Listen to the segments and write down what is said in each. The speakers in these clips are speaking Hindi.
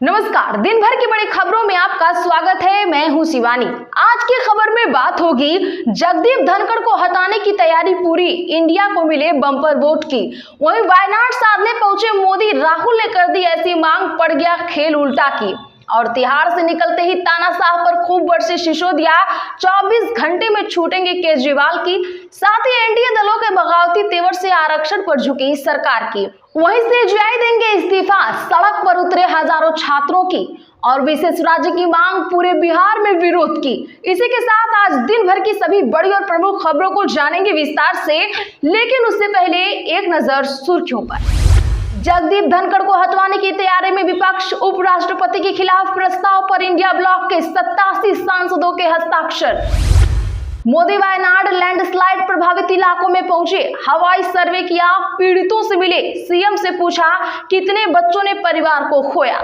नमस्कार, दिन भर की बड़ी खबरों में आपका स्वागत है। मैं हूं शिवानी। आज की खबर में बात होगी जगदीप धनखड़ को हटाने की तैयारी पूरी, इंडिया को मिले बम्पर वोट की। वहीं वायनाड साधने पहुंचे मोदी, राहुल ने कर दी ऐसी मांग, पड़ गया खेल उल्टा की। और तिहाड़ से निकलते ही तानाशाह पर खूब बरसे सिसोदिया, 24 घंटे में छूटेंगे केजरीवाल की। साथ ही एनडीए दलों के बगावती तेवर से आरक्षण पर झुकी सरकार की। वहीं सीजेआई देंगे इस्तीफा, सड़क पर उतरे हजारों छात्रों की। और विशेष राज्य की मांग, पूरे बिहार में विरोध की। इसी के साथ आज दिन भर की सभी बड़ी और प्रमुख खबरों को जानेंगे विस्तार से, लेकिन उससे पहले एक नजर सुर्खियों पर। जगदीप धनखड़ को हटवाने की तैयारी में विपक्ष, उपराष्ट्रपति के खिलाफ प्रस्ताव पर इंडिया ब्लॉक के 87 सांसदों के हस्ताक्षर। मोदी वायनाड लैंडस्लाइड प्रभावित इलाकों में पहुंचे, हवाई सर्वे किया, पीड़ितों से मिले, सीएम से पूछा कितने बच्चों ने परिवार को खोया।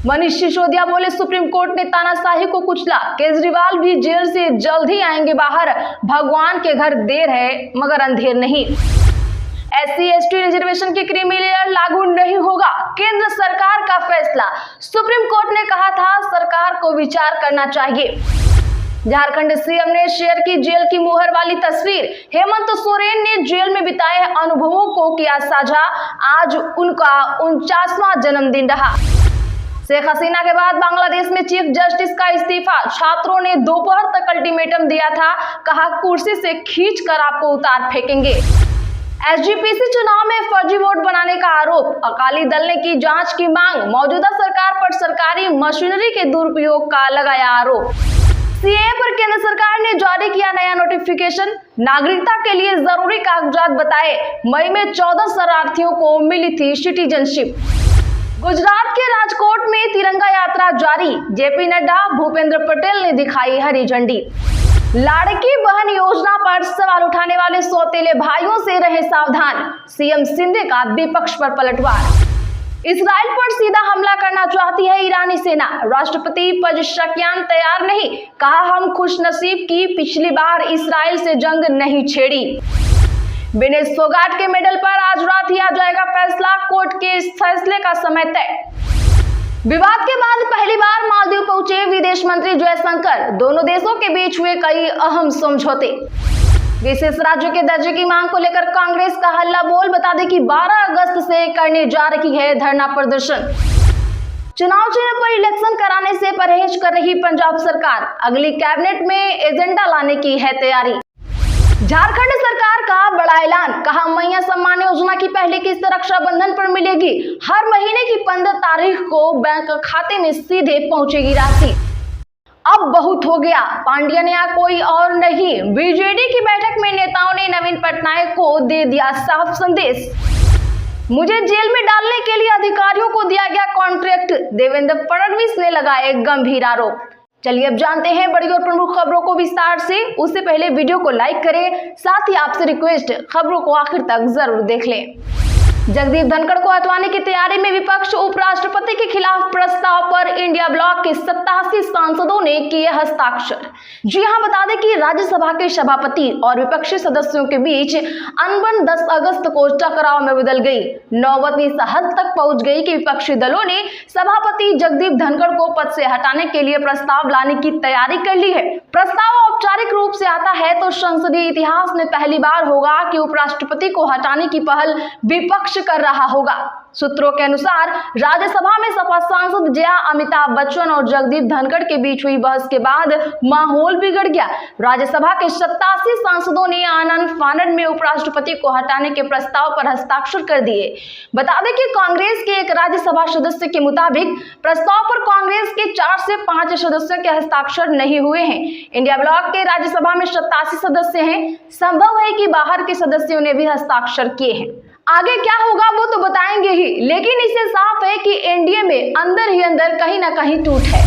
मनीष सिसोदिया बोले सुप्रीम कोर्ट ने तानाशाही को कुचला, केजरीवाल भी जेल से जल्द ही आएंगे बाहर, भगवान के घर देर है मगर अंधेर नहीं। SC/ST रिजर्वेशन की क्रीमी लेयर लागू नहीं होगा, केंद्र सरकार का फैसला। सुप्रीम कोर्ट ने कहा था सरकार को विचार करना चाहिए। झारखंड सीएम ने शेयर की जेल की मुहर वाली तस्वीर, हेमंत सोरेन ने जेल में बिताए अनुभवों को किया साझा। आज उनका 49वां जन्मदिन रहा। शेख हसीना के बाद बांग्लादेश में चीफ जस्टिस का इस्तीफा, छात्रों ने दोपहर तक अल्टीमेटम दिया था, कहा कुर्सी से खींच कर आपको उतार फेंकेंगे। SGPC चुनाव में फर्जी वोट बनाने का आरोप, अकाली दल ने की जांच की मांग, मौजूदा सरकार पर सरकारी मशीनरी के दुरुपयोग का लगाया आरोप। CAA पर केंद्र सरकार ने जारी किया नया नोटिफिकेशन, नागरिकता के लिए जरूरी कागजात बताए। मई में 14 शरणार्थियों को मिली थी सिटीजनशिप। गुजरात के राजकोट में तिरंगा यात्रा जारी, JP नड्डा, भूपेंद्र पटेल ने दिखाई हरी झंडी। लाड़की बहन योजना पर सवाल उठाने वाले सौतेले भाइयों से रहे सावधान, CM शिंदे का विपक्ष पर पलटवार। इजराइल पर सीधा हमला करना चाहती है ईरानी सेना, राष्ट्रपति पजेश्कियान तैयार नहीं, कहा हम खुशनसीब की पिछली बार इजराइल से जंग नहीं छेड़ी। विनेश फोगाट के मेडल पर आज रात ही आ जाएगा फैसला, कोर्ट के इस फैसले का समय तय। विवाद के बाद पहली बार मालदीव पहुंचे विदेश मंत्री जयशंकर, दोनों देशों के बीच हुए कई अहम समझौते। विशेष राज्य के दर्जे की मांग को लेकर कांग्रेस का हल्ला बोल, बता दें कि 12 अगस्त से करने जा रही है धरना प्रदर्शन। चुनाव चिन्ह पर इलेक्शन कराने से परहेज कर रही पंजाब सरकार, अगली कैबिनेट में एजेंडा लाने की है तैयारी। झारखंड सरकार का बड़ा ऐलान, कहा मैया सम्मान योजना की पहली किस्त रक्षाबंधन पर मिलेगी, हर महीने की 15 तारीख को बैंक खाते में सीधे पहुंचेगी राशि। अब बहुत हो गया, पांड्या ने कोई और नहीं, बीजेडी की बैठक में नेताओं ने नवीन पटनायक को दे दिया साफ संदेश। मुझे जेल में डालने के लिए अधिकारियों को दिया गया कॉन्ट्रैक्ट, देवेंद्र फडणवीस ने लगाए गंभीर आरोप। चलिए अब जानते हैं बड़ी और प्रमुख खबरों को विस्तार से। उससे पहले वीडियो को लाइक करें, साथ ही आपसे रिक्वेस्ट, खबरों को आखिर तक जरूर देख लें। जगदीप धनखड़ को हटवाने की तैयारी में विपक्ष, उपराष्ट्रपति के खिलाफ प्रस्ताव पर इंडिया ब्लॉक के 87 सांसदों ने किए हस्ताक्षर। जी हां, बता दें कि राज्यसभा के सभापति और विपक्षी सदस्यों के बीच अनबन 10 अगस्त को टकराव में बदल गई। नौबत इस हद तक पहुंच गई कि विपक्षी दलों ने सभापति जगदीप धनखड़ को पद से हटाने के लिए प्रस्ताव लाने की तैयारी कर ली है। प्रस्ताव औपचारिक रूप से आता है तो संसदीय इतिहास में पहली बार होगा कि उपराष्ट्रपति को हटाने की पहल विपक्ष कर रहा होगा। सूत्रों के अनुसार राज्यसभा में सपा सांसद जया, अमिताभ बच्चन और जगदीप धनखड़ के बीच हुई बहस के बाद माहौल बिगड़ गया। राज्यसभा के 87 सांसदों ने आनन फानन में उपराष्ट्रपति को हटाने के प्रस्ताव पर हस्ताक्षर कर दिए। बता दें कि कांग्रेस के एक राज्यसभा सदस्य के मुताबिक प्रस्ताव पर कांग्रेस के 4 से 5 सदस्यों के हस्ताक्षर नहीं हुए हैं। इंडिया ब्लॉक के राज्यसभा में 87 सदस्य हैं, संभव है कि बाहर के सदस्यों ने भी हस्ताक्षर किए हैं। आगे क्या होगा वो तो बताएंगे ही, लेकिन इससे साफ है कि एनडीए में अंदर ही अंदर कहीं ना कहीं टूट है।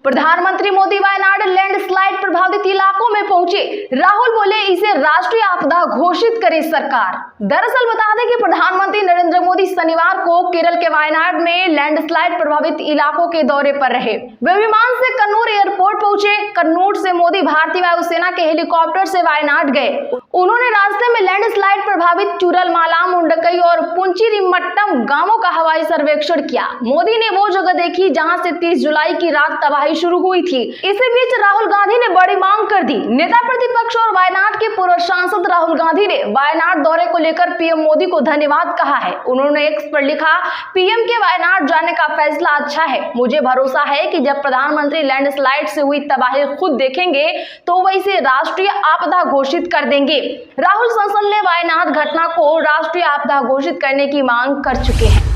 प्रधानमंत्री मोदी वायनाड लैंडस्लाइड प्रभावित इलाकों में पहुंचे। राहुल बोले इसे राष्ट्रीय आपदा घोषित करे सरकार। दरअसल बता दें कि प्रधानमंत्री नरेंद्र मोदी शनिवार को केरल के वायनाड में लैंडस्लाइड प्रभावित इलाकों के दौरे पर रहे। वे विमान से कन्नूर एयरपोर्ट पहुंचे। कन्नूर से मोदी भारतीय वायुसेना के हेलीकॉप्टर से वायनाड गए। उन्होंने रास्ते में लैंडस्लाइड प्रभावित चूरलमाला, मुंडकई और पुंचीरिमट्टम गांवों का हवाई सर्वेक्षण किया। मोदी ने वो जगह देखी जहां से 30 जुलाई की रात तबाही शुरू हुई थी। इसी बीच राहुल गांधी ने बड़ी मांग कर दी। नेता प्रतिपक्ष और वायनाड के पूर्व सांसद राहुल गांधी ने वायनाड दौरे को लेकर पीएम मोदी को धन्यवाद कहा है। उन्होंने एक्स पर लिखा, पीएम के वायनाड जाने का फैसला अच्छा है। मुझे भरोसा है कि जब प्रधानमंत्री लैंडस्लाइड से हुई तबाही खुद देखेंगे तो वह इसे राष्ट्रीय आपदा घोषित कर देंगे। राहुल संसद ने वायनाड घटना को राष्ट्रीय आपदा घोषित करने की मांग कर चुके हैं।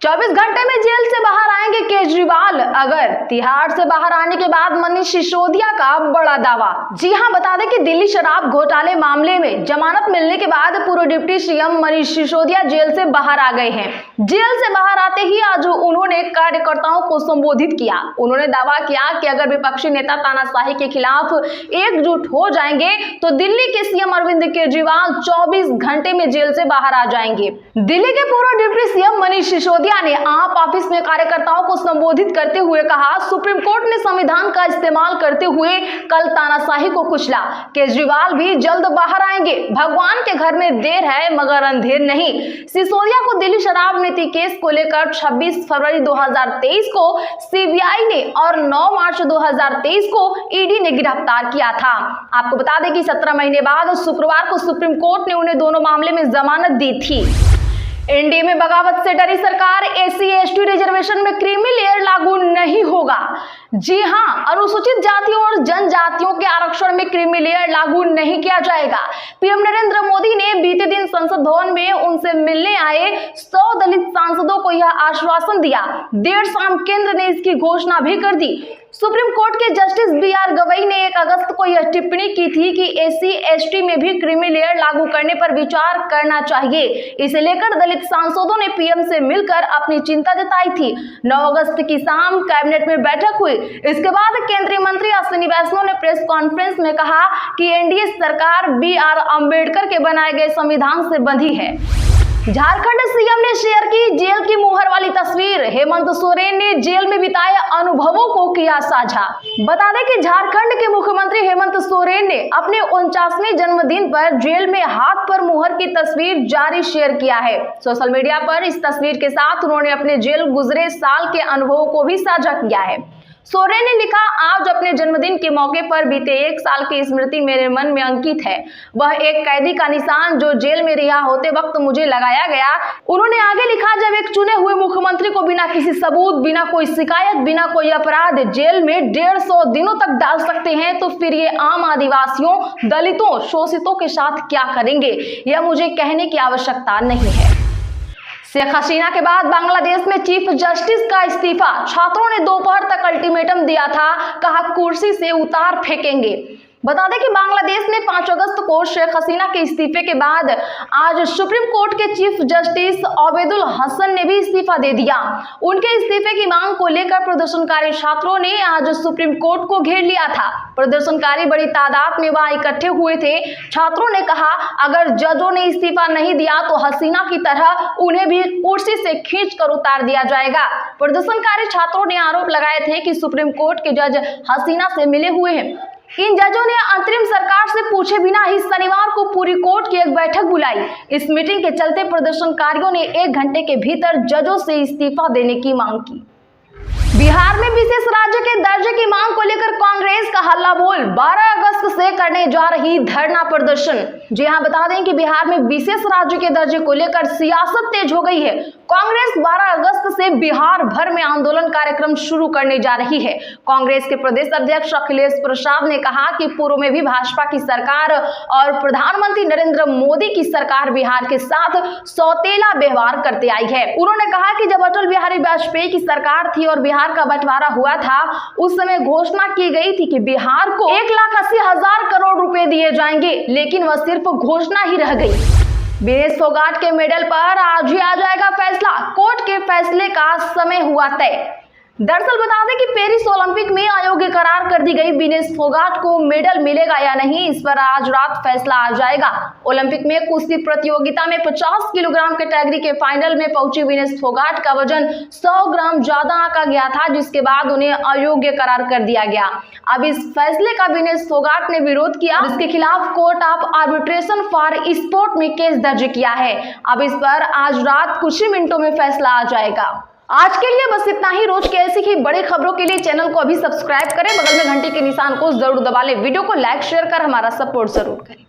24 घंटे में जेल से बाहर आएंगे केजरीवाल। अगर तिहाड़ से बाहर आने के बाद मनीष सिसोदिया का बड़ा दावा। जी हां, बता दें कि दिल्ली शराब घोटाले मामले में जमानत मिलने के बाद पूर्व deputy CM Manish Sisodia jail से बाहर आ गए हैं। जेल से बाहर आते ही आज उन्होंने कार्यकर्ताओं को संबोधित किया। उन्होंने दावा किया कि अगर विपक्षी नेता तानाशाही के खिलाफ एकजुट हो जाएंगे तो दिल्ली के सीएम अरविंद केजरीवाल 24 घंटे में जेल से बाहर आ जाएंगे। दिल्ली के पूर्व डिप्टी सीएम मनीष सिसोदिया ने आप ऑफिस में कार्यकर्ताओं को संबोधित करते हुए कहा, सुप्रीम कोर्ट ने संविधान का इस्तेमाल करते हुए कल तानाशाही को कुचला। केजरीवाल भी जल्द बाहर आएंगे। भगवान के घर में देर है मगर अंधेर नहीं। सिसोदिया को दिल्ली शराब नीति केस को लेकर 26 फरवरी 2023 को सीबीआई ने और 9 मार्च 2023 को ईडी ने गिरफ्तार किया था। आपको बता दें कि 17 महीने बाद शुक्रवार को सुप्रीम कोर्ट ने उन्हें दोनों मामले में जमानत दी थी। एनडीए में बगावत से डरी सरकार, एससी/एसटी रिजर्वेशन में क्रीमी लेयर लागू नहीं होगा। जी हां, अनुसूचित जातियों और जनजातियों के आरक्षण में क्रीमी लेयर लागू नहीं किया जाएगा। पीएम नरेंद्र मोदी ने बीते दिन संसद भवन में उनसे मिलने आए 100 दलित सांसदों को यह आश्वासन दिया। देर शाम केंद्र ने इसकी घोषणा भी कर दी। सुप्रीम कोर्ट के जस्टिस बीआर गवई ने 1 अगस्त को यह टिप्पणी की थी कि एससी/एसटी में भी क्रीमी लेयर लागू करने पर विचार करना चाहिए। इसे लेकर दलित सांसदों ने पीएम से मिलकर अपनी चिंता जताई थी। 9 अगस्त की शाम कैबिनेट में बैठक हुई। इसके बाद केंद्रीय मंत्री अश्विनी वैष्णव ने प्रेस कॉन्फ्रेंस में कहा कि एनडीए सरकार बीआर अंबेडकर के बनाए गए संविधान से बंधी है। झारखंड सीएम ने शेयर की जेल की मुहर वाली तस्वीर। हेमंत सोरेन ने जेल में बिताए अनुभवों को किया साझा। बता दें कि झारखंड के मुख्यमंत्री हेमंत सोरेन ने अपने 49वें जन्मदिन पर जेल में हाथ पर मुहर की तस्वीर जारी शेयर किया है। सोशल मीडिया पर इस तस्वीर के साथ उन्होंने अपने जेल गुजरे साल के अनुभवों को भी साझा किया है। सोरेन ने लिखा, आज अपने जन्मदिन के मौके पर बीते 1 साल की स्मृति मेरे मन में अंकित है। वह एक कैदी का निशान जो जेल में रिहा होते वक्त मुझे लगाया गया। उन्होंने आगे लिखा, जब एक चुने हुए मुख्यमंत्री को बिना किसी सबूत, बिना कोई शिकायत, बिना कोई अपराध जेल में 150 दिनों तक डाल सकते हैं तो फिर ये आम आदिवासियों, दलितों, शोषितों के साथ क्या करेंगे, यह मुझे कहने की आवश्यकता नहीं है। शेख हसीना के बाद बांग्लादेश में चीफ जस्टिस का इस्तीफा। छात्रों ने दोपहर तक अल्टीमेटम दिया था, कहा कुर्सी से उतार फेंकेंगे। बता दें कि बांग्लादेश ने 5 अगस्त को शेख हसीना के इस्तीफे के बाद आज सुप्रीम कोर्ट के चीफ जस्टिस ओबेदुल हसन ने भी इस्तीफा दे दिया। उनके इस्तीफे की मांग को लेकर प्रदर्शनकारी छात्रों ने आज सुप्रीम कोर्ट को घेर लिया था। प्रदर्शनकारी बड़ी तादाद में वहां इकट्ठे हुए थे। छात्रों ने कहा, अगर जजों ने इस्तीफा नहीं दिया तो हसीना की तरह उन्हें भी कुर्सी से खींच कर उतार दिया जाएगा। प्रदर्शनकारी छात्रों ने आरोप लगाए थे कि सुप्रीम कोर्ट के जज हसीना से मिले हुए हैं। इन जजों ने अंतरिम सरकार से पूछे बिना ही शनिवार को पूरी कोर्ट की एक बैठक बुलाई। इस मीटिंग के चलते प्रदर्शनकारियों ने 1 घंटे के भीतर जजों से इस्तीफा देने की मांग की। बिहार में विशेष राज्य के दर्जे की मांग को लेकर कांग्रेस का हल्ला बोल। 12 अगस्त से करने जा रही धरना प्रदर्शन। जी हां, बता दें कि बिहार में विशेष राज्य के दर्जे को लेकर सियासत तेज हो गई है। कांग्रेस 12 अगस्त से बिहार भर में आंदोलन कार्यक्रम शुरू करने जा रही है। कांग्रेस के प्रदेश अध्यक्ष अखिलेश प्रसाद ने कहा कि पूर्व में भी भाजपा की सरकार और प्रधानमंत्री नरेंद्र मोदी की सरकार बिहार के साथ सौतेला व्यवहार करते आई है। उन्होंने कहा कि जब अटल बिहारी वाजपेयी की सरकार थी और बिहार का बंटवारा हुआ था, उस समय घोषणा की गई थी कि बिहार को 1,80,000 करोड़ रुपए दिए जाएंगे, लेकिन वह सिर्फ घोषणा ही रह गई। विनेश फोगाट के मेडल पर आज ही आ जाएगा फैसला। कोर्ट के फैसले का समय हुआ तय। दरअसल बता दें कि पेरिस ओलंपिक में अयोग्य करार कर दी गई विनेश फोगाट को मेडल मिलेगा या नहीं, इस पर आज रात फैसला आ जाएगा। ओलंपिक में कुश्ती प्रतियोगिता में 50 किलोग्राम कैटेगरी के फाइनल में पहुंची विनेश फोगाट का वजन 100 ग्राम ज्यादा आंका गया था, जिसके बाद उन्हें अयोग्य करार कर दिया गया। अब इस फैसले का विनेश फोगाट ने विरोध किया, इसके खिलाफ court of arbitration for sport में केस दर्ज किया है। अब इस पर आज रात कुछ ही मिनटों में फैसला आ जाएगा। आज के लिए बस इतना ही। रोज के ऐसी ही बड़ी खबरों के लिए चैनल को अभी सब्सक्राइब करें, बगल में घंटी के निशान को जरूर दबा लें, वीडियो को लाइक शेयर कर हमारा सपोर्ट जरूर करें।